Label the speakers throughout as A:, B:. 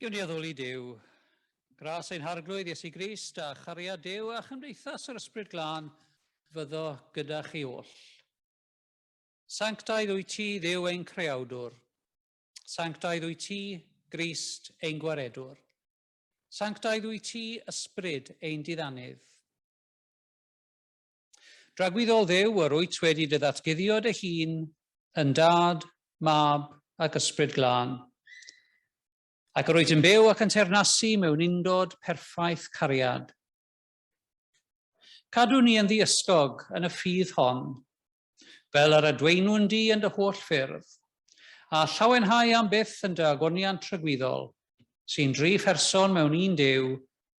A: Gewn ni addoli Duw, gras ein harglwydd Iesu Grist a chariad Duw a chymdeithas yr ysbryd glân fyddo gyda chi oll. Sanctaidd wyt ti, Dduw ein creawdwr. Sanctaidd wyt ti, Grist ein gwaredwr. Sanctaidd wyt ti, ysbryd ein diddanydd. Dragwyddol Dduw, yr wyt wedi dy ddatguddio dy hun yn dad, mab ac ysbryd glân. Ac yr wyt yn byw ac yn teyrnasu mewn undod perffaith cariad. Cadw ni yn ddiysgog yn y ffydd hon, fel yr adweinwn di yn dy holl ffyrdd, a llawenhau am byth yn dy agoniant trygwyddol, sy'n dri pherson mewn un Duw,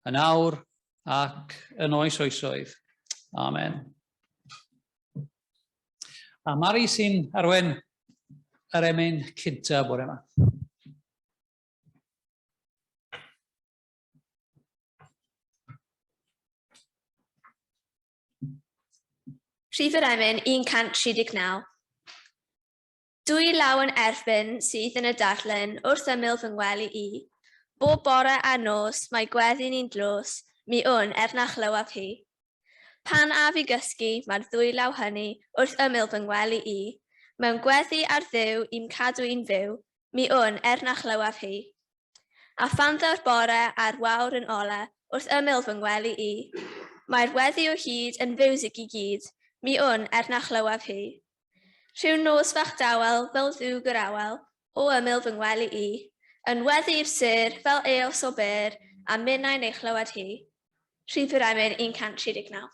A: yn awr ac yn oes oesoedd. Amen. A Mari sy'n arwen yr emyn cynta bore yma.
B: Rhif yr emyn 139. Dwy law yn erbyn sydd yn y darlun wrth ymyl fy ngwely I. Bob bore a nos mae gweddi'n un dlos, mi wn na chlywaf hi. Pan a fi gysgu mae'r ddwy law hynny wrth ymyl fy ngwely I. Mewn gweddi ar ddiw i'm cadw i'n fyw, mi wn na chlywaf hi. A phan ddaw'r bore a'r wawr yn ole wrth ymyl fy ngwely I. Mae'r weddi o hyd yn fiwsig I gyd, mi wn na chlywaf hi. Rhyw nos fach dawel fel ddwg yr awel, o ymyl fy ngwely I, yn weddi'r sir fel eos o ber, a minnau'n ei chlywed hi. Rhif yr emyn 139.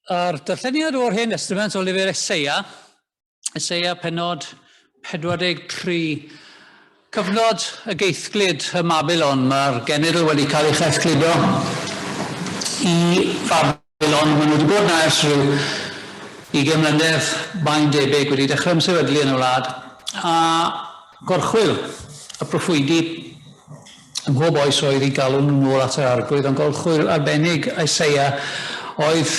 A: Yr darlleniad o'r Hen Testament o lyfr Eseia penod 43. Cyfnod y geithglyd y Mabilon. Mae'r genedl wedi cael ei chethgludo I Babilon. Maen nhw wedi bod na ers rhyw 20 mlynedd bain debyg wedi dechrau ymsefydlu yn y wlad. A gorchwil y proffwydi ym mhob oes oedd I galw nhw'n ôl at yr arglwydd, ond gorchwil arbennig Eseia oedd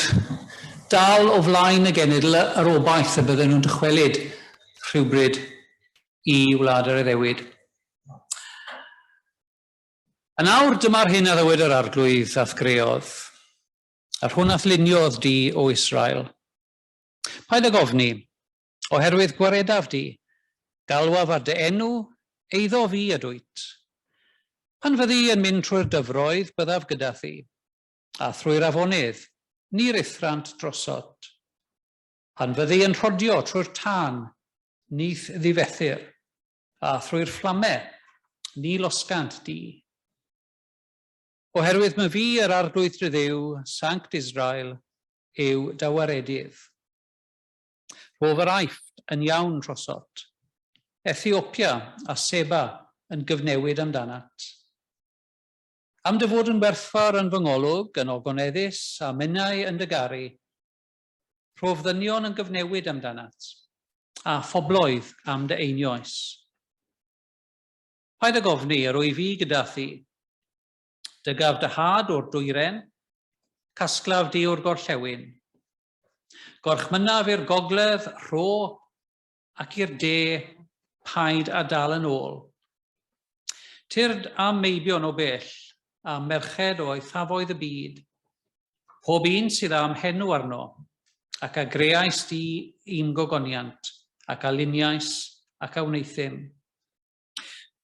A: dal o flaen y genedl yr obaith y bydden nhw'n dychwelyd rhywbryd I wlad yr Iddewyd. A nawr dyma'r hyn a ddywed yr arglwydd ath greodd, a'r hwn ath luniodd di o Israel. Paid ag ofni, Oherwydd gwaredaf di, galwaf ar dy enw, eiddo fi ydwyt. Pan fyddi yn mynd trwy'r dyfroedd, byddaf gyda thi, a thrwy'r afonydd, ni rithrant drosod. Pan fyddi yn rhodio trwy'r tân, nith ddifethyr, a thrwy'r fflamau, ni losgant di. Oherwydd mae fi yr arglwydd dy Dduw, Sanct Israel, yw dawaredydd. Rof yr aifft yn iawn trosod, Ethiopia a Seba yn gyfnewid amdanat. Am dy fod yn werthfawr yn fy ngolwg, yn ogoneddus a minnau yn dy garu, rof ddynion yn gyfnewid amdanat, a phobloedd am dy einioes. Paid â gofni yr o'i fi gyda thi, dy gaf dy had o'r dwyren, casglaf di o'r gorllewin. Gorchmynaf i'r gogledd, rho, ac i'r de, paid a dal yn ôl. Tyrd am meibion o bell, a merched o eithafoedd y byd, pob un sydd am henw arno, ac a greais di un gogoniant, ac a luniais, ac a wneithym.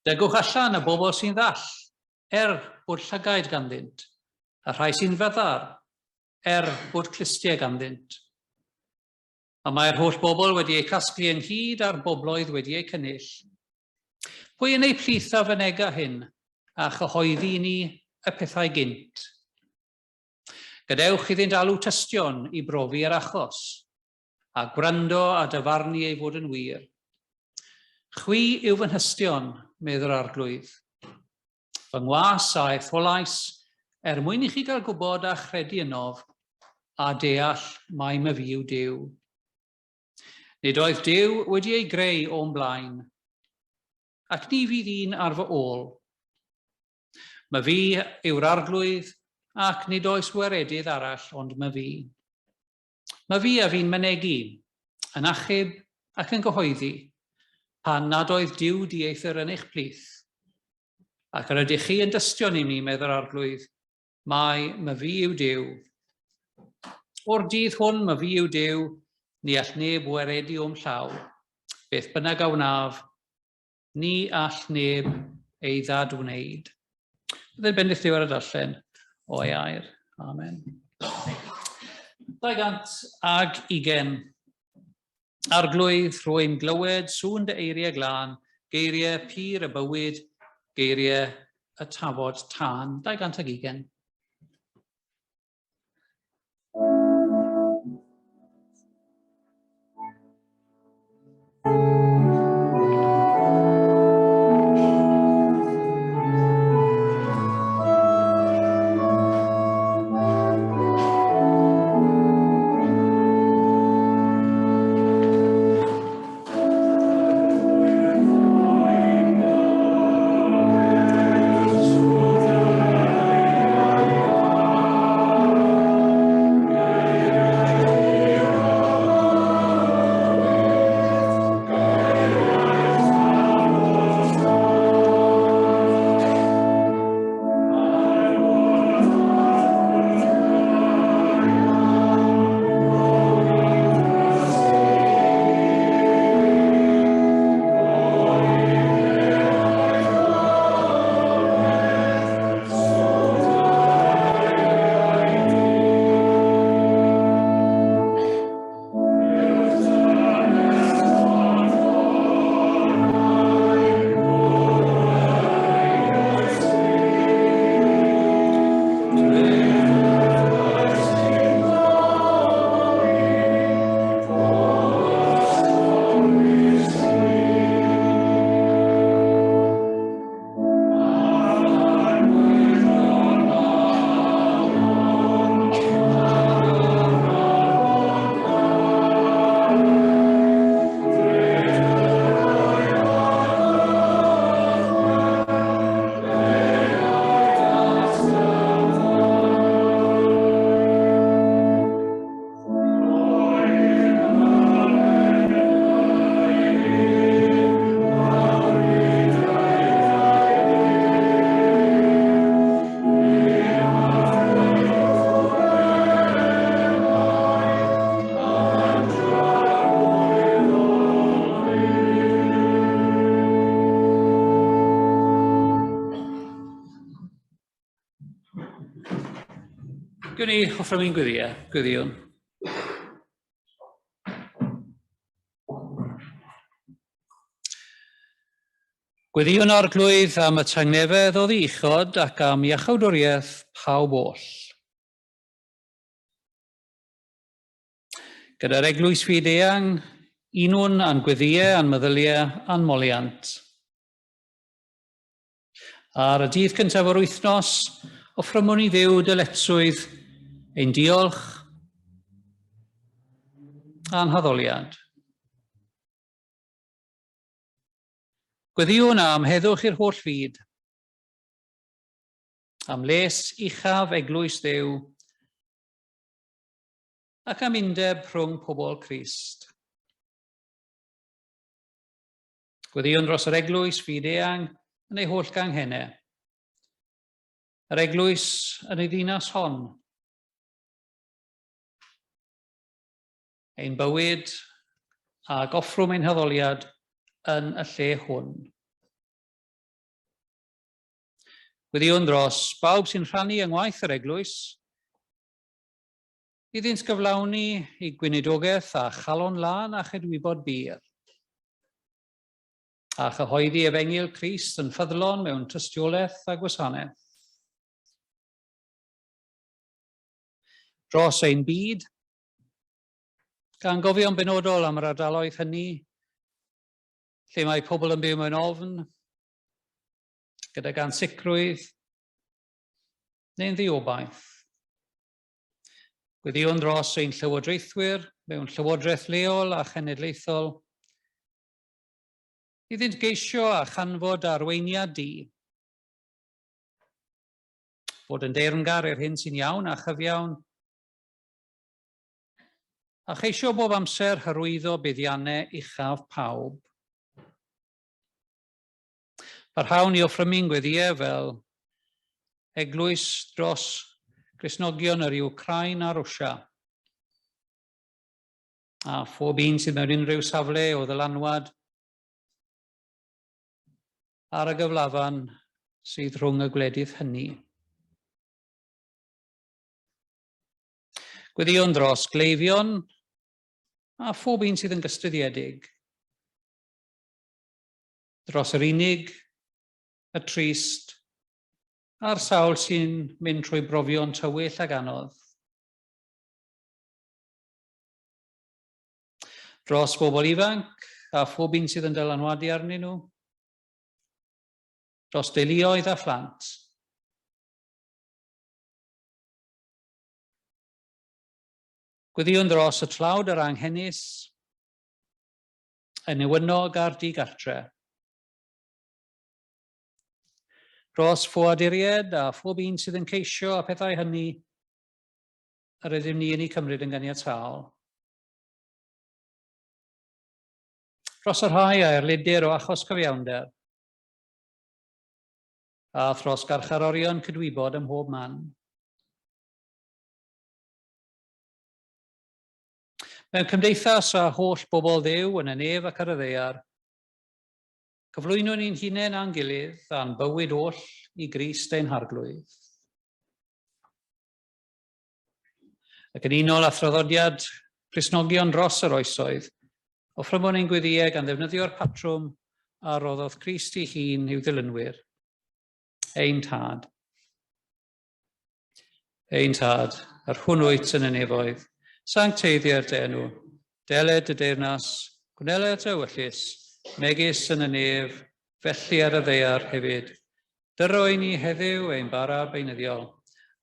A: Dygwch allan y bobl sy'n ddall, bod llygaid ganddynt, a rhai sy'n feddar, bod clistiau ganddynt. A mae'r holl bobl wedi eu casglu ynghyd a'r bobloedd wedi eu cynnill. Pwy yn ei plith a fynega hyn, a chyhoeddi ni y pethau gynt? Gadewch iddynt alw tystion i brofi yr achos, a gwrando a dyfarnu ei fod yn wir. Chwi yw fy nhystion, meddy'r arglwydd. Fy ngwas a etholais, mwyn i chi gael gwybod a chredu ynof, a deall mai my fi yw Duw. Nid oedd Duw wedi ei greu o'n blaen, ac ni fydd un ar fy ôl. My fi yw'r arglwydd, ac nid oes weredydd arall ond my fi. My fi a fi'n mynegu, yn achub ac yn gyhoeddi, pan nad oedd Duw dieithr yn eich plith. Ac yr ydych chi yn dystion i mi, meddy'r arglwydd, mai my fi yw Duw. O'r dydd hwn, my fi yw Duw, ni all neb weredu o'm llaw. Beth bynnag a wnaf, ni all neb ei ddad wneud. Byddai'n bendith diwedd y darllen o'i air. Amen. 220. Arglwydd rwy'n glywed sŵn dy eiriau glân, geiriau pur y bywyd, geiriau y tafod tân. 220. Gwyn ni hoffwn i'n gwyddion. Gwyddion arglwydd am y tangnefedd o ddichod ac am iachawdwriaeth pawb oll. Gyda'r Eglwys Fyd Eang, unwn a'n gwyddiau a'n meddyliau a'n moliant. Ar y dydd cyntaf o'r wythnos, offrymwn i Dduw dyletswydd ein diolch a'n haddoliad. Gwyddiwn am heddwch i'r holl fyd, am les uchaf Eglwys Dduw, ac am undeb rhwng pobl Crist. Gwyddiwn dros yr Eglwys Fyd Eang yn ei holl ganghennau. Yr Eglwys yn ei ddinas hon. Ein bywyd a goffrwm ein haddoliad yn y lle hwn. Gwyddiwn dros bawb sy'n rhannu yng ngwaith yr Eglwys, iddynt gyflawni i gweinidogaeth a chalon lan a chydwybod bir, a chyhoeddi efengyl Crist yn ffyddlon mewn tystiolaeth a gwasanaeth. Dros ein byd, gan gofio'n benodol am yr ardaloedd hynny, lle mae pobl yn byw mewn ofn, gyda gan sicrwydd neu'n ddiobaith. Gwyddiwn dros ein llywodraethwyr mewn llywodraeth leol a chenedlaethol, iddynt geisio a chanfod arweiniad di, bod yn deyrngar i'r hyn sy'n iawn a chyfiawn, a cheisio bob amser hyrwyddo buddiannau uchaf pawb. Parhawn i offrymu'n gweddiau fel Eglwys dros Gristnogion yr Wcrain a Rwsia, a phob un sydd mewn unrhyw safle o ddylanwad ar y gyflafan sydd rhwng y gwledydd hynny. Gwyddiwn dros gleifion a phob un sydd yn gystryddiedig. Dros yr unig, y trist, a'r sawl sy'n mynd trwy brofion tywyll ag anodd. Dros bobl ifanc a phob un sydd yn dylanwadu arnyn nhw. Dros deuluoedd a phlant. Gwyddiwn dros y tlawd yr anghennus, y newynog a'r digartre. Dros ffoaduried a phob un sydd yn ceisio a pethau hynny, yr ydym ni yn ei cymryd yn ganiataol. Dros yr rhai a'r lider o achos cyfiawnder, a thros garcharorion cydwybod ym mhob man. Mewn cymdeithas a holl bobl Dduw yn y nef ac ar y ddaear, cyflwynwn ni'n hunain a'n gilydd a'n bywyd oll i Grist ein harglwydd. Ac yn unol â thraddodiad Cristnogion dros yr oesoedd, offrymwn ein gweddiau gan ddefnyddio'r patrwm a roddodd Crist ei hun i'w ddilynwyr. Ein tad. Ein tad, ar hwnnwyt yn y nefoedd, sancteiddiau'r denw, deled y deyrnas, gwneled y wyllus, megis yn y nef, felly ar y ddaear hefyd. Dyroi ni heddiw ein bara beunyddiol,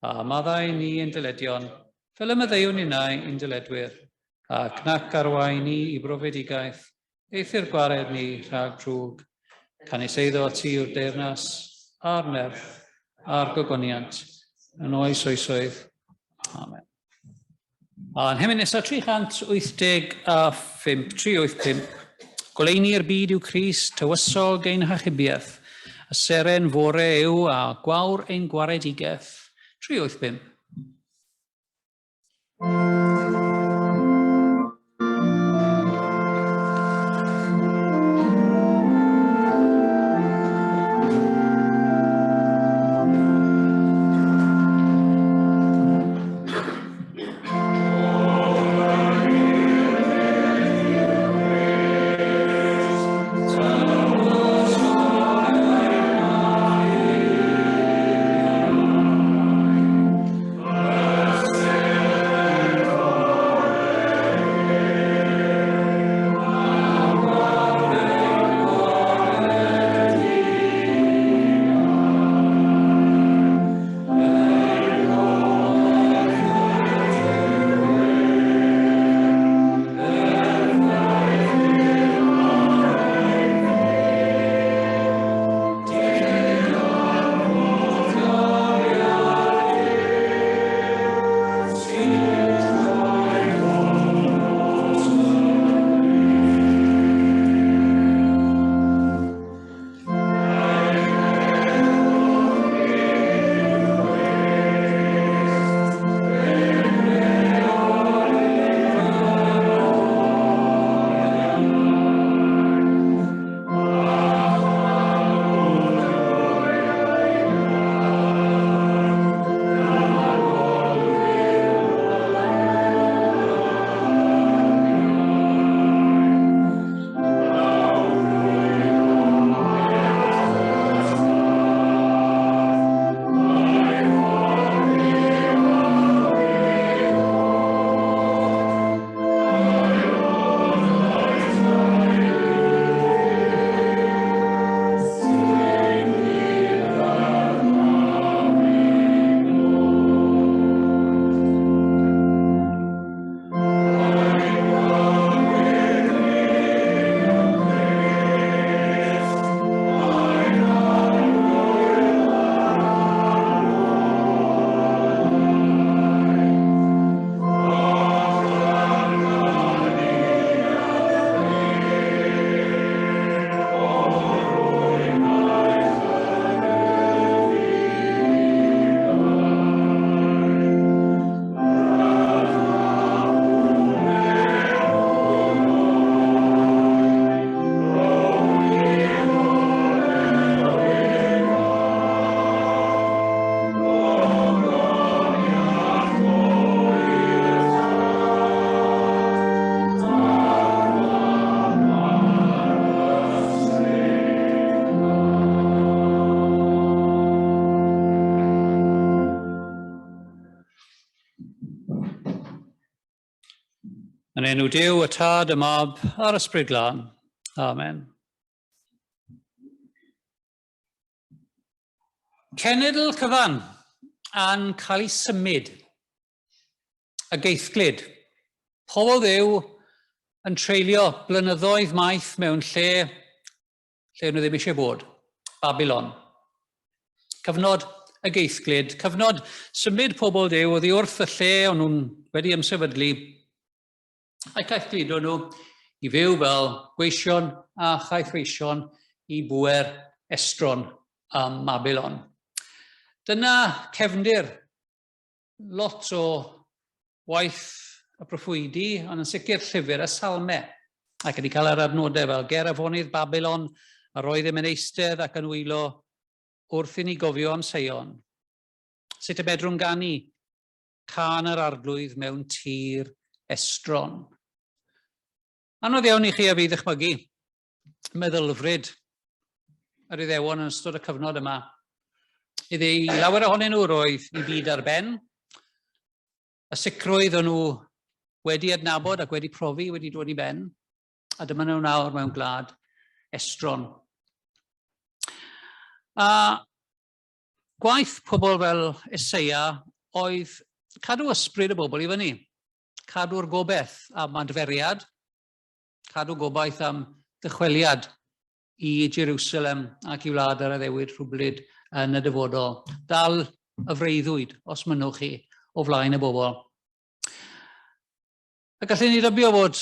A: a maddau ni ein dyledion, fel y maddeuwn innau ein dyledwyr, ac nac arwain ni i brofedigaeth, eithir gwared ni rhag drwg, canis eiddo ti yw'r deyrnas, a'r nerth, a'r gogoniant, yn oes oesoedd. Amen. Yn hemyn nesaf 385, goleini'r byd yw Crist, tywysol gein hachubiaeth, y seren fore yw a gwawr ein gwaredigaeth. 385. Yn enw Duw, y Tad, y Mab, a'r Ysbryd Glân. Amen. Cenedl cyfan a'n cael ei symud. Y geithglyd. Pobl Dduw yn treulio blynyddoedd maith mewn lle nhw ddim eisiau bod. Babylon. Cyfnod y geithglyd. Cyfnod symud pobl Dduw oddi wrth y lle o'n nhw'n wedi ymsefydlu a'i caethgludo nhw i fyw fel gweision a chaethweision i bwer estron am Babylon. Dyna cefndir lot o waith y proffwydi, ond yn sicr llyfr y salmau, ac wedi cael yr adnodau fel ger afonydd Babylon, a roedd ddim yn eistedd ac yn wylo wrth i ni gofio am Seion. Sut y bedrwn ganu can yr arglwydd mewn tir estron. Anodd iawn i chi a fi ddychmygu meddylfryd yr Iddewon yn ystod y cyfnod yma. Iddi lawer ohonyn nhw roedd i byd ar ben. Y sicrwydd o'n nhw wedi adnabod ac wedi profi wedi dod i ben. A dyma nhw nawr mewn gwlad estron. A gwaith pobl fel Eseia oedd cadw ysbryd y bobl i fyny. Cadw'r gobeith am adferiad. Cadw gobaith am ddychweliad i Jerusalem ac i wlad ar y ddewyd rhywbryd yn y dyfodol. Dal y freuddwyd, os mynnwch chi, o flaen y bobl. A gallwn ni dybio fod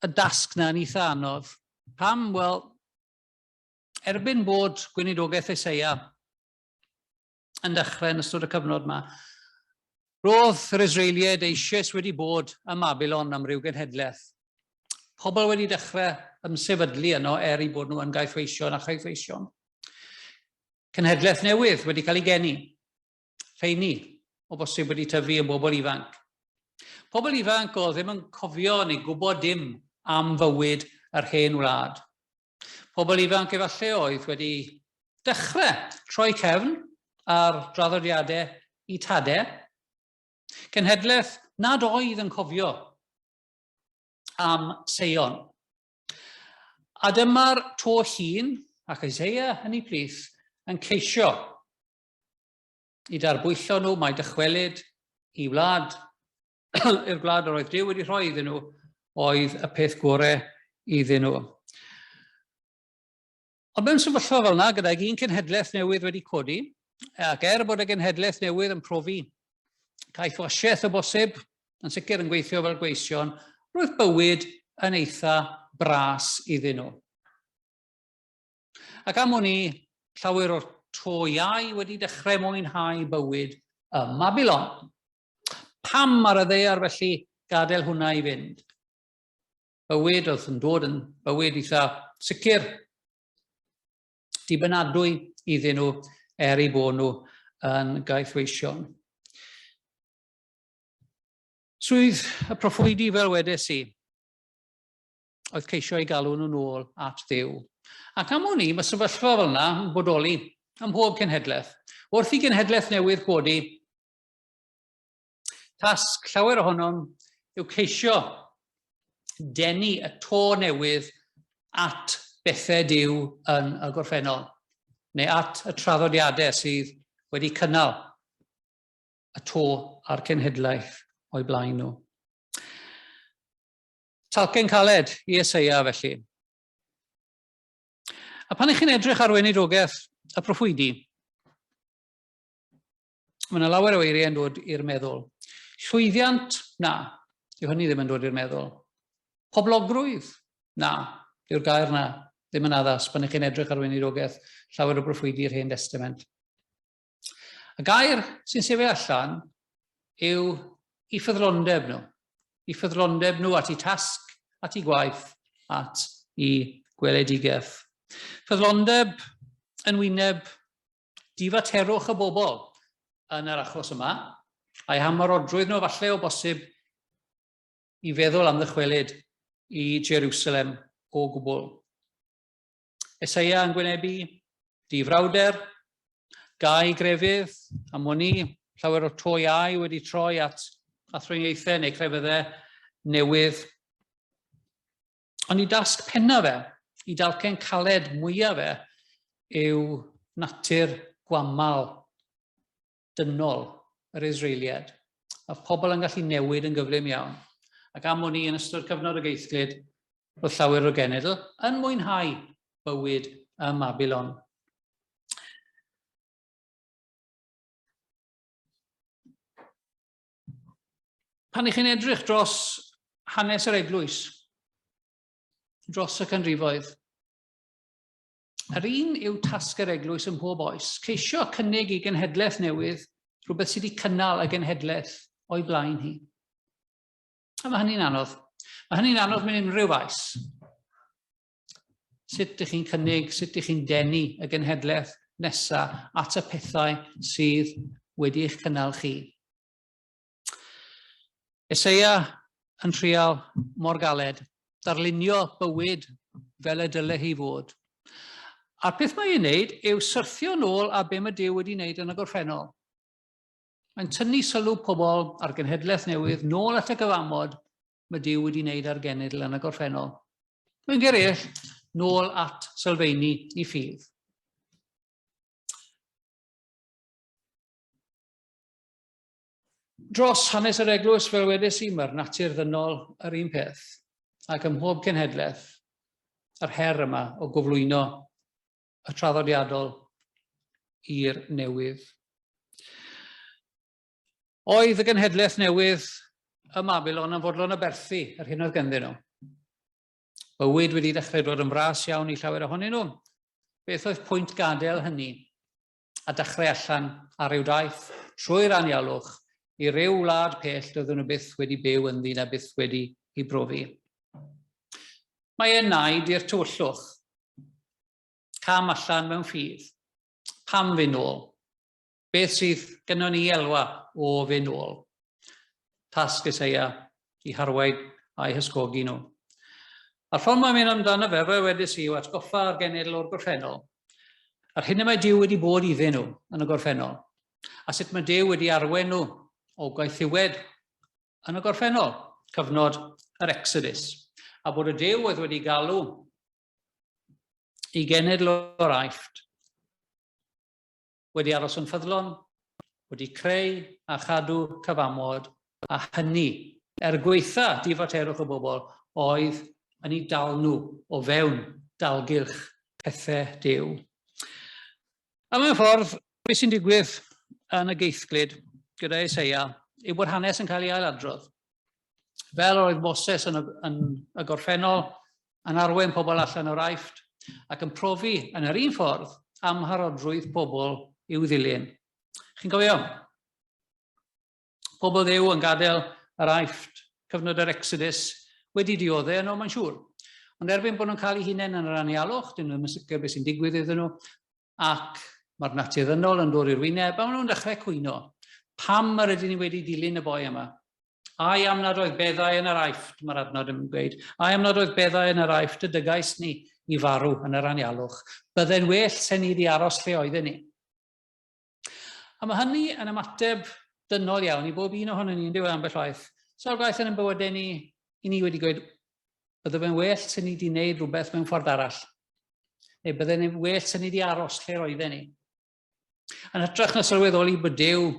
A: y dasg na'n eitha anodd. Pam? Wel, erbyn bod Gweinidogaeth Eseia yn dechrau yn ystod y cyfnod yma, roedd yr Israeliaid eisoes wedi bod ym Babylon am ryw genhedlaeth. Pobl wedi dechrau ymsefydlu yno i bod nhw yn gaethweision a chaethweision. Cenhedlaeth newydd wedi cael ei geni. Rheini o bosib wedi tyfu yn bobl ifanc. Pobl ifanc o ddim yn cofio neu gwybod dim am fywyd yr hen wlad. Pobl ifanc efallai oedd wedi dechrau troi cefn ar draddodiadau i tadau. Cenhedlaeth nad oedd yn cofio am Seion. A dyma'r to hun, ac Eseia yn ei plith, yn ceisio i darbwyllo nhw mae dychwelyd i wlad, i'r gwlad yr oedd Duw wedi rhoi iddyn nhw, oedd y peth gorau iddyn nhw. Ond mewn sefyllfa fel yna, gydag un cenhedlaeth newydd wedi codi, ac bod y cenhedlaeth newydd yn profi caethwasiaeth o bosib, yn sicr yn gweithio fel gweision, roedd bywyd yn eitha bras iddyn nhw. Ac am hwnni, llawer o'r toiau wedi dechrau mwynhau bywyd ym Babylon. Pam ar y ddeiar felly gadael hwnna i fynd? Bywyd oedd yn dod yn bywyd eitha sicr, dibynadwy iddyn nhw i bod nhw yn gaethweision. Swydd y proffwydi fel wedes i, oedd ceisio ei galw nhw nôl at Dduw. Ac am hwnni, mae sefyllfa fel yna yn bodoli ym mhob cenhedlaeth. Wrth i cenhedlaeth newydd godi, tasg llawer ohonom yw ceisio denu y to newydd at bethau Duw yn y gorffennol, neu at y traddodiadau sydd wedi cynnal y to a'r cenhedlaeth o'i blaen nhw. Talcen caled i Eseia felly. A pan ych chi'n edrych ar weinidogaeth y proffwydi, mae yna lawer o eiriau yn dod i'r meddwl. Llwyddiant? Na, dyw hynny ddim yn dod i'r meddwl. Poblogrwydd? Na, dyw'r gair na ddim yn addas pan ych chi'n edrych ar weinidogaeth llawer o proffwydi i'r Hen Testament. Y gair sy'n sefyll allan yw i ffyddlondeb nhw. I ffyddlondeb nhw at eu tasg, at eu gwaith, at eu gweledigaeth. Ffyddlondeb yn wyneb difaterwch y bobl yn yr achos yma, a'i hamarodrwydd nhw falle o bosib i feddwl am ddychwelyd i Jerusalem o gwbl. Eseia yn gwynebu difrawder, gau grefydd, am hwnni llawer o toiau wedi troi at athroniaethau neu crefyddau newydd. Ond I dasg penna fe, I dalcen caled mwyaf fe, yw natur gwamal, dynol yr Israeliad. A pobl yn gallu newid yn gyflym iawn. Ac am o'n I yn ystod cyfnod y geithglyd roedd llawer o genedl yn mwynhau bywyd ym Babylon. Pan I chi'n edrych dros hanes yr eglwys, dros y canrifoedd, yr un yw tasg yr eglwys ym mhob oes, ceisio cynnig I genhedlaeth newydd, rhywbeth sydd wedi cynnal y genhedlaeth o'i blaen hi. A mae hynny'n anodd. Mae hynny'n anodd mewn unrhyw faes. Sut ydych chi'n cynnig, sut ydych chi'n denu y genhedlaeth nesaf at y pethau sydd wedi eich cynnal chi. Eseia yn trial mor galed, darlunio bywyd fel y dylai hi fod. A'r peth mae hi'n wneud yw syrthio nôl a be mae Duw wedi wneud yn y gorffennol. Mae'n tynnu sylw pobl ar genhedlaeth newydd nôl at y gyfamod mae Duw wedi wneud ar genedl yn y gorffennol. Mae'n gerell nôl at sylfaeni I ffydd. Dros hanes yr eglwys fel wedes I, mae'r natur ddynol yr un peth. Ac ym mhob cenhedlaeth, yr her yma o gyflwyno y traddodiadol i'r newydd. Oedd y genhedlaeth newydd ym Babylon yn fodlon aberthu yr hyn oedd ganddyn nhw. Bywyd wedi dechrau dod yn fras iawn I llawer ohonyn nhw. Beth oedd pwynt gadael hynny a dechrau allan ar ryw daith trwy'r anialwch I ryw wlad pell doedden nhw byth wedi byw ynddi na byth wedi I brofi. Mae e'n naid i'r tywyllwch. Cam allan mewn ffydd. Pam fy nôl? Beth sydd gennym ni elwa o fy nôl? Tasg Eseia I harwaid a'i hysgogi nhw. A'r ffordd mae'n mynd amdano fe, fe wedys I, yw atgoffa'r genedl o'r gorffennol. A'r hyn y mae Duw wedi bod iddyn nhw yn y gorffennol. A sut mae Duw wedi arwen nhw o gaethiwed yn y gorffennol, cyfnod yr Exodus. A bod y Duw oedd wedi galw I genedl o'r Aifft, wedi aros yn ffyddlon, wedi creu a chadw cyfamod, a hynny, gweitha difaterwch y bobl, oedd yn ei dal nhw o fewn dalgylch pethau Duw. A mewn ffordd, beth sy'n digwydd yn y geithglyd gyda Eseia, yw bod hanes yn cael ei ailadrodd. Fel oedd Moses yn y gorffennol, yn arwen pobl allan o'r Aifft, ac yn profi yn yr un ffordd am harodrwydd pobl i'w ddilyn. Chi'n cofio? Pobl Dduw yn gadael yr Aifft, cyfnod yr Exodus, wedi dioddau yno, mae'n siŵr. Ond erbyn bod nhw'n cael eu hunain yn yr anialwch, dyn nhw'n sicr beth sy'n digwydd iddyn nhw, ac mae'r natur ddynol yn dod i'r wyneb, a maen nhw'n dechrau cwyno. Pam yr ydyn ni wedi dilyn y boi yma? Ai am nad oedd beddau yn yr Aifft, mae'r adnod yn gweud. Ai am nad oedd beddau yn yr Aifft y dygais ni I farw yn yr anialwch. Bydde'n well se ni wedi aros lle oedden ni. A mae hynny yn ymateb dynol iawn I bob un ohono ni yn dyw ambell waith. Sa'r gwaith yn bywydau ni, I ni wedi gweud, bydde fe'n well se ni wedi gwneud rhywbeth mewn ffordd arall. Neu bydde'n well se ni wedi aros lle oedden ni. Yn hytrach na sylweddoli bod Duw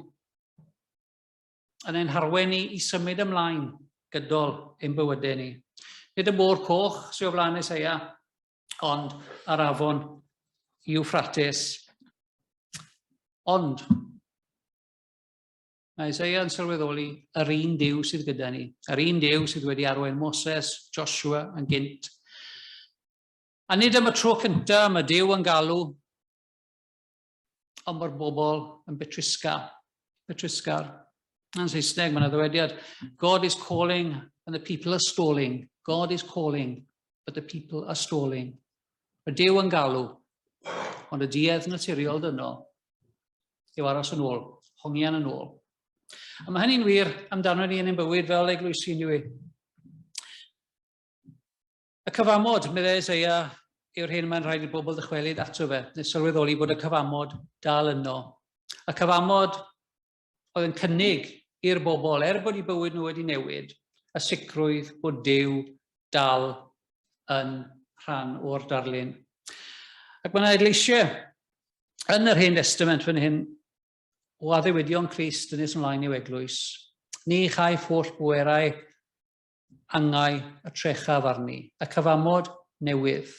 A: yn ein harwen ni I symud ymlaen gydol ein bywydau ni. Nid y môr coch sy'n o flaen Eseia, ond yr afon Iwffrates. Ond, mae Eseia yn sylweddoli yr un Duw sydd gyda ni. Yr un Duw sydd wedi arwen Moses, Joshua yn gynt. A nid am y tro cyntaf mae Duw yn galw, ond mae'r bobl yn betrisgar. Yn Saesneg, mae'n ddywediad, God is calling and the people are stalling. God is calling, but the people are stalling. Mae Duw yn galw, ond y duedd naturiol dynol yw aros yn ôl, hongian yn ôl. A mae hynny'n wir amdano ni yn ein bywyd fel eglwysi ni. Y cyfamod, meddai Eseia, yw'r hyn mae'n rhaid I bobl ddychwelyd ato fe, neu sylweddoli bod y cyfamod dal yno. Y cyfamod oedd yn cynnig i'r bobl, bod I bywyd nhw wedi newid, y sicrwydd bod Duw dal yn rhan o'r darlun. Ac mae yna edleisiau yn yr Hen Testament fan hyn o addewidion Crist yn nes ymlaen i'w eglwys. Ni chaiff holl bwerau angau y trechaf arni, y cyfamod newydd.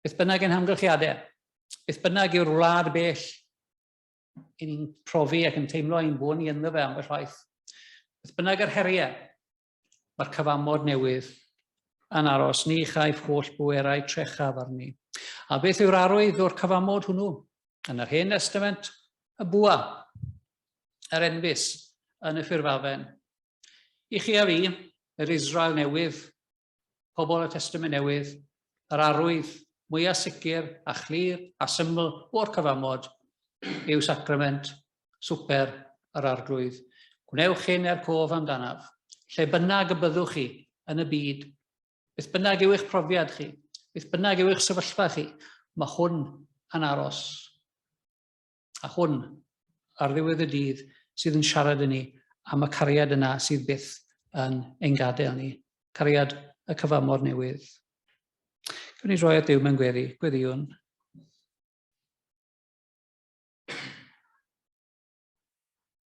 A: Beth bynnag yn hamgylchiadau, beth bynnag yw'r wlad bell i ni'n profi ac yn teimlo ein bod ni ynddo fe am y rhaith. Beth bynnag yr heriau, mae'r cyfamod newydd yn aros. Ni chaiff holl bwerau trechaf arni. A beth yw'r arwydd o'r cyfamod hwnnw? Yn yr Hen Testament, y bwa, yr enfus yn y ffurfafen. I chi a fi, yr Israel newydd, pobl y Testament newydd, yr arwydd mwyaf sicr a chlir a syml o'r cyfamod yw sacrament swper yr arglwydd. Gwnewch hyn cof amdanaf, lle bynnag y byddwch chi yn y byd, beth bynnag yw eich profiad chi, beth bynnag yw eich sefyllfa chi, mae hwn yn aros. A hwn, ar ddiwedd y dydd, sydd yn siarad yn ni am y cariad yna sydd byth yn ein gadael ni. Cariad y cyfamod newydd. Gwni roi at Duw mewn gweddiwn.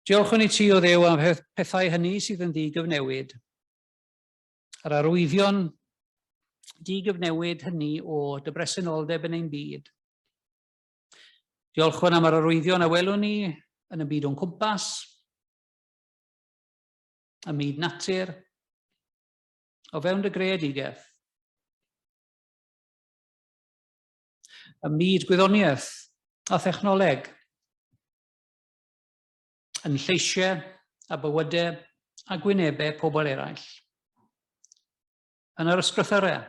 A: Diolch yn i ti o Dduw am pethau hynny sydd yn ddigyfnewid. Yr arwyddion digyfnewid hynny o dy bresenoldeb yn ein byd. Diolch am yr arwyddion a welwn ni yn y byd o'n cwmpas, y myd natur, o fewn dy greadigaeth. Y myd gwyddoniaeth a thechnoleg, yn lleisiau a bywydau a gwynebau pobl eraill. Yn yr ysgrythyrau.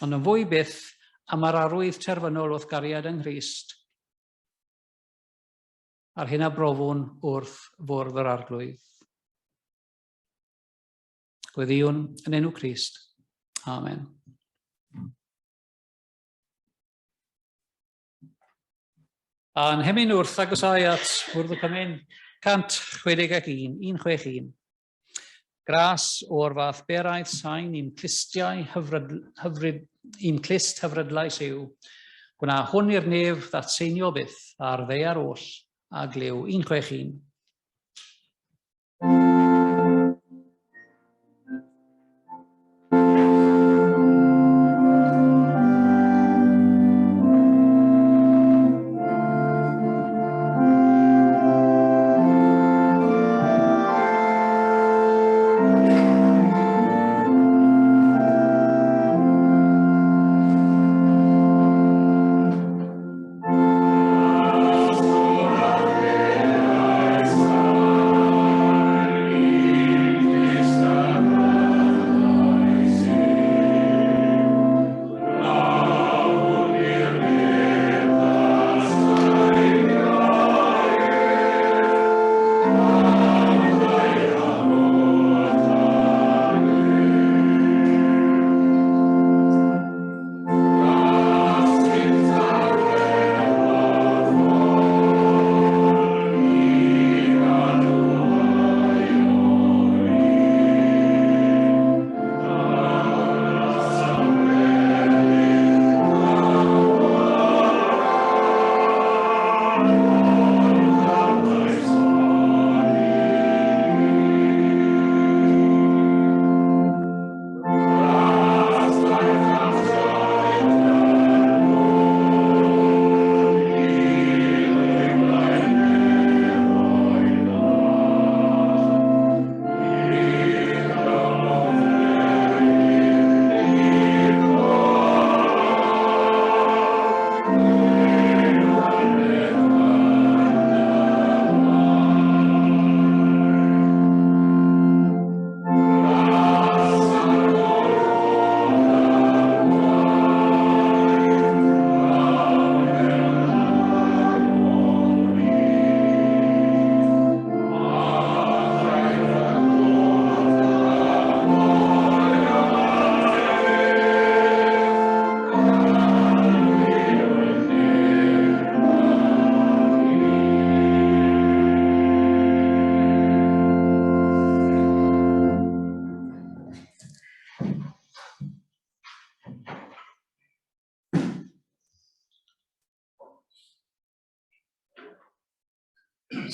A: Ond yn fwy byth am yr arwydd terfynol wrth gariad yng Nghrist a'r hyn a brofwn wrth fwrdd yr arglwydd. Gweddiwn yn enw Crist. Amen. A'n hemyn wrth agosau at Fwrdd y Cymen 161, 161. Gras o'r fath beraidd sain i'n clistiau i'n clist hyfrydlais yw. Gwna hwn i'r nef ddatseinio byth ar ddeiar oll a glew 161.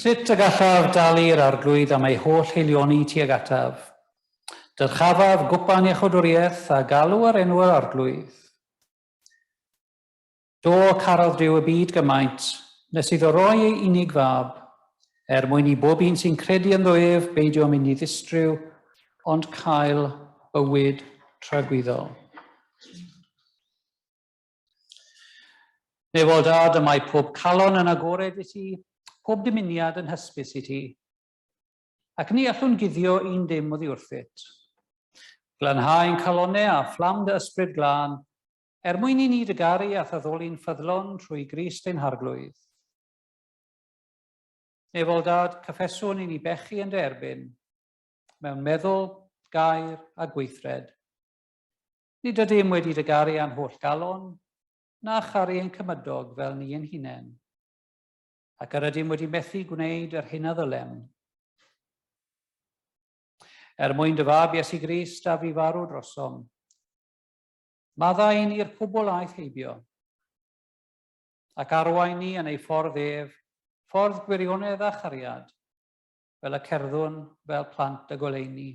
A: Sut y gallaf dalu'r arglwydd am ei holl heilioni tuag ataf? Dyrchafaf gwpan iechydwriaeth a galw ar enw'r arglwydd. Do carodd Dyw y byd gymaint, nes iddo roi ei unig fab, mwyn i bob un sy'n credu ynddo ef beidio mynd i ddistryw, ond cael bywyd tragwyddol. Neu fod dad y mae pob calon yn agored i ti, pob dymuniad yn hysbys i ti, ac ni allwn guddio un dim oddi wrthyt. Glanhau'n calonau a fflam dy ysbryd glân, mwyn i ni dygaru a thaddoli'n ffyddlon trwy Grist ein harglwydd. Neu fel dad, cyffeswn i ni bechu yn dy erbyn, mewn meddwl, gair a gweithred. Nid ydym wedi dygaru a'n holl galon, na charu ein cymydog fel ni ein hunain, ac yr ydym wedi methu gwneud yr hyn a ddylem. Mwyn dy fab Iesu Grist a fi farw drosom, maddau ni'r pobl aeth heibio, ac arwain ni yn ei ffordd ef, ffordd gwirionedd a chariad, fel y cerddwn fel plant y goleuni.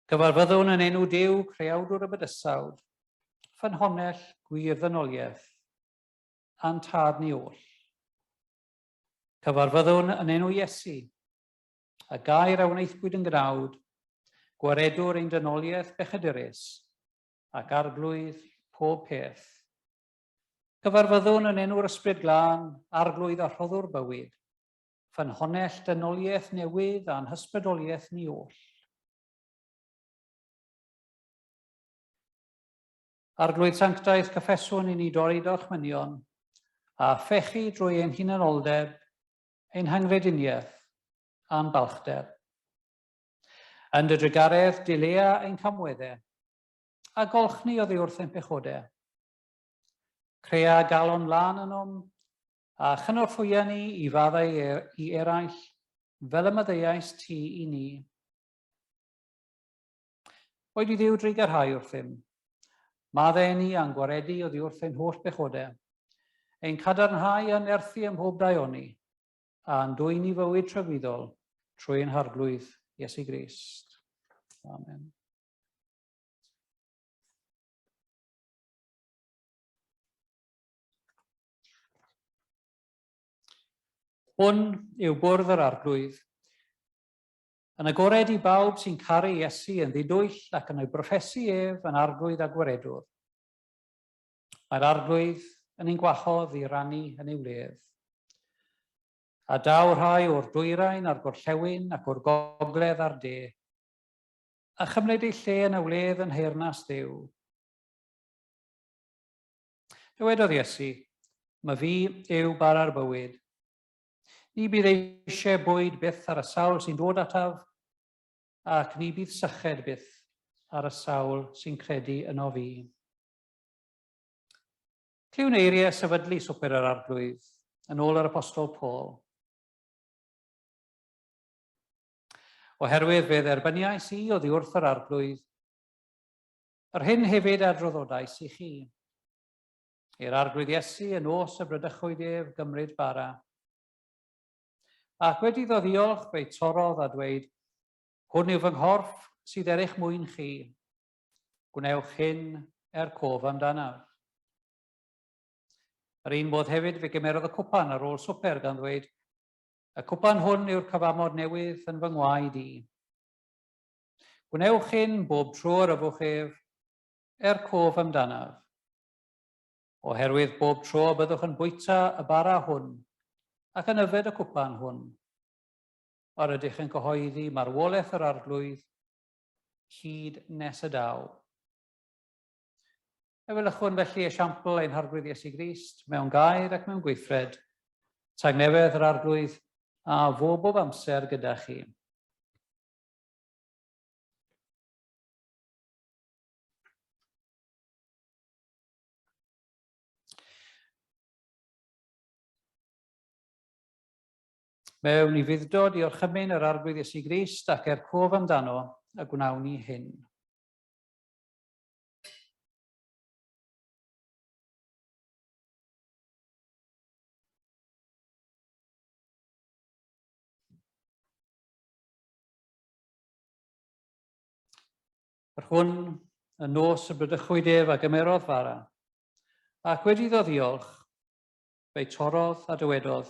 A: Cyfarfyddwn yn enw Duw, creawdwr y bydysawd, ffynhonnell gwir ddynoliaeth, a'n tad ni oll. Cyfarfyddwn yn enw Iesu, a gair a wneithbwyd yn gnawd, gwaredwr ein dynoliaeth bechadurus, ac arglwydd pob peth. Cyfarfyddwn yn enw'r ysbryd glân, arglwydd a rhoddwr bywyd, ffynhonnell dynoliaeth newydd a'n hysbrydoliaeth ni oll. Arglwydd sanctaeth cyffeswn i ni dorri dorchmynion, a phechu drwy ein hunanoldeb, ein hangrediniaeth a'n balchder. Yn dy drygaredd dilea ein camweddau, a golch ni oddi wrth ein pechodau. Crea galon lan ynom, a chynorthwya ni i faddau i eraill, fel y maddeuais ti i ni. Oed i Dduw drigarhau wrthym, maddau ni a'n gwaredu oddi wrth ein holl bechodau, ein cadarnhau a'n erthu ym mhob daioni, a'n dwy'n i fywyd tragwyddol trwy ein harglwydd Iesu Grist. Amen. Hwn yw bwrdd yr arglwydd, yn agored i bawb sy'n caru Iesu yn ddidwyll ac yn ei broffesu ef yn arglwydd a gwaredwr. Mae'r arglwydd yn ein gwahodd i rannu yn ei wledd. A daw rhai o'r dwyrain a'r gorllewin ac o'r gogledd a'r de, a chymryd ei lle yn y wledd yn heyrnas Dduw. Dywedodd Iesu, mae fi yw bara'r bywyd. Ni bydd eisiau bwyd byth ar y sawl sy'n dod ataf, ac ni bydd syched byth ar y sawl sy'n credu yno fi. Cliwn eiriau sefydlu swper yr arglwydd yn ôl yr apostol Paul. Oherwydd fe dderbyniais i oddi wrth yr arglwydd, yr hyn hefyd adroddodais i chi. I'r arglwydd Iesu yn os y brydychwyd ef gymryd bara. Ac wedi ddoddiolch fe'i torodd a dweud, hwn yw fy nghorff sydd er eich mwyn chi. Gwnewch hyn cof amdanaf. Yr un modd hefyd fe gymerodd y cwpan ar ôl swper gan ddweud, y cwpan hwn yw'r cyfamod newydd yn fy ngwaed i. Gwnewch hyn bob tro ar yfwch ef cof amdanaf. Oherwydd bob tro byddwch yn bwyta y bara hwn ac yn yfed y cwpan hwn, ar ydych yn cyhoeddi marwolaeth yr arglwydd hyd nes y daw. Efelychwn felly esiampl ein harglwydd Iesu Grist mewn gair ac mewn gweithred, tangnefedd yr arglwydd a fo bob amser gyda chi. Mewn i fuddod i orchymyn yr arglwydd Iesu Grist ac cof amdano a gwnawn ni hyn. Yr hwn yn nos y brydychwydef a gymerodd fara, ac wedi iddo ddiolch, fe'i torodd a dywedodd,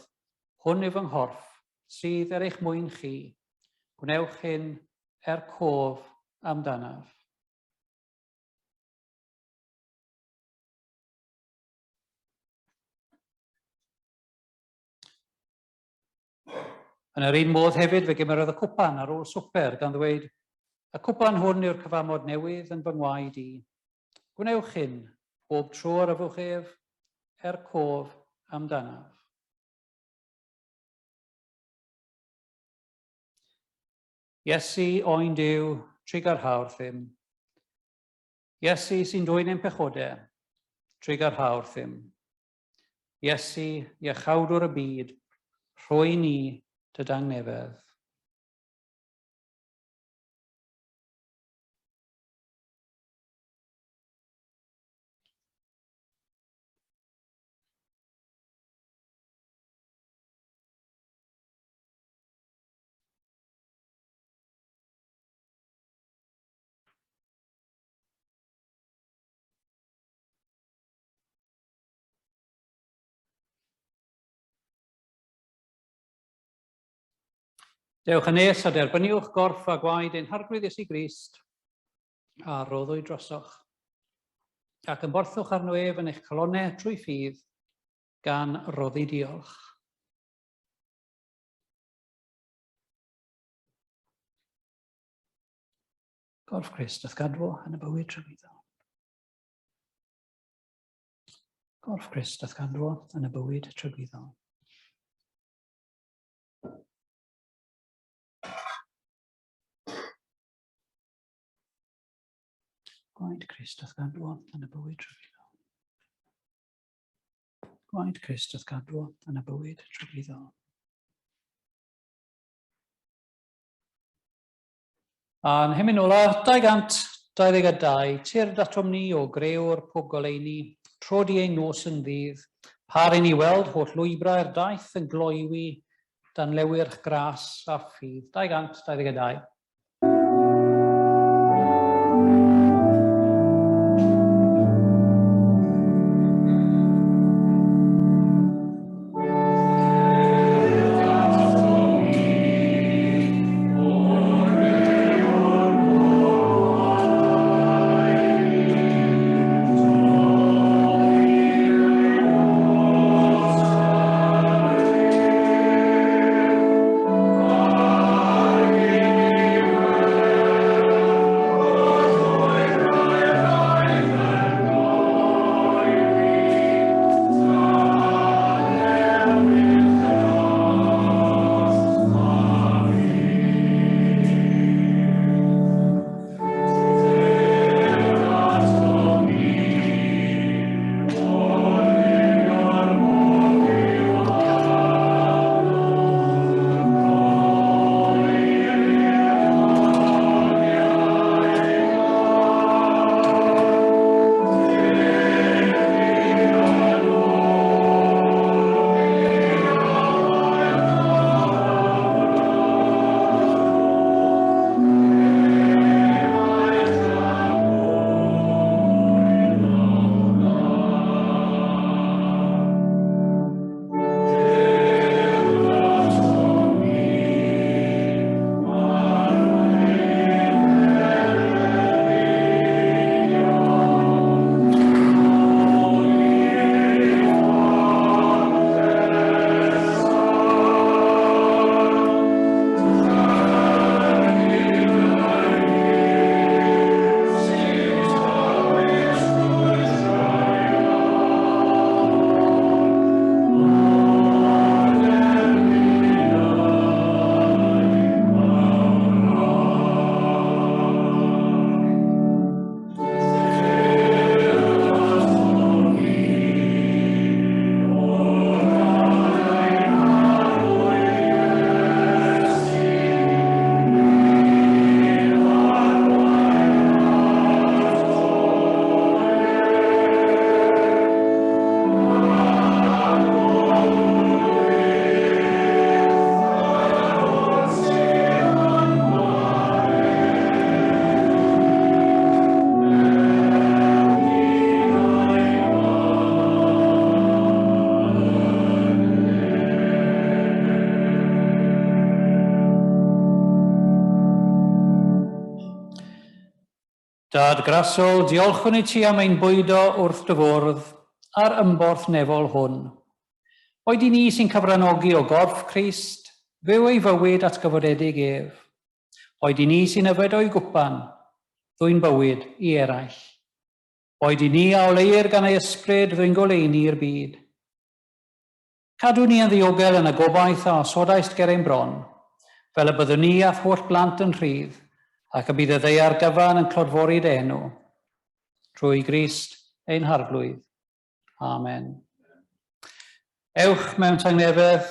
A: hwn yw fy nghorff sydd er eich mwyn chi, gwnewch hyn cof amdanaf. Yn yr un modd hefyd fe gymerodd y cwpan ar ôl swper gan ddweud, y cwpan hwn yw'r cyfamod newydd yn fy ngwaed i. Gwnewch hyn bob tro ar yfwch ef cof amdanaf. Iesu oen Duw trig ar hawr ddim. Iesu sy'n dwyn ein pechodau trig ar hawr ddim. Iesu, iachawdwr y byd, rhoi ni dy dangnefedd. Dewch yn nes a derbyniwch gorff a gwaed ein harglwydd Iesu Grist a roddwyd drosoch, ac yn borthwch arno ef yn eich calonnau trwy ffydd gan roddi diolch. Gorff Crist ath gadwo yn y bywyd trygwyddol. Gorff Crist ath gadwo yn y bywyd trygwyddol. Gwaed Crist ath gadwo yn y bywyd trygwyddol. Gwaed Crist ath gadwo yn y bywyd trygwyddol. A'n hymyn ola, 222, tir datom ni o grewr pob goleuni, trodi ein nos yn ddydd, par i ni weld holl lwybrau'r daith yn gloiwi dan lewyrch gras a ffydd. 222. Dad grasol, diolchwn i ti am ein bwydo wrth dy fwrdd a'r ymborth nefol hwn. Oed i ni sy'n cyfranogi o gorff Crist, fyw ei fywyd at gyfodedig ef. Oed i ni sy'n yfed o'i gwpan, ddwy'n bywyd i eraill. Oed i ni a oleir gan ei ysbryd ddwy'n goleini'r byd. Cadw ni yn ddiogel yn y gobaith a sodaist ger ein bron, fel y byddwn ni a'r holl blant yn rhydd, ac y bydd y ddeiar gyfan yn clodfori dy enw. Trwy Grist ein harglwydd. Amen. Ewch mewn tangnefedd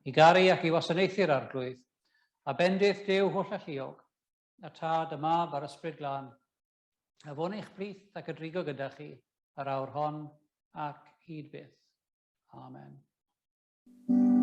A: i garu ac i wasanaethu'r arglwydd, a bendith Duw holl a lliog, a tad y mab a'r ysbryd glân, a fwn eich blith ac ydrigo gyda chi ar awr hon ac hyd byth. Amen.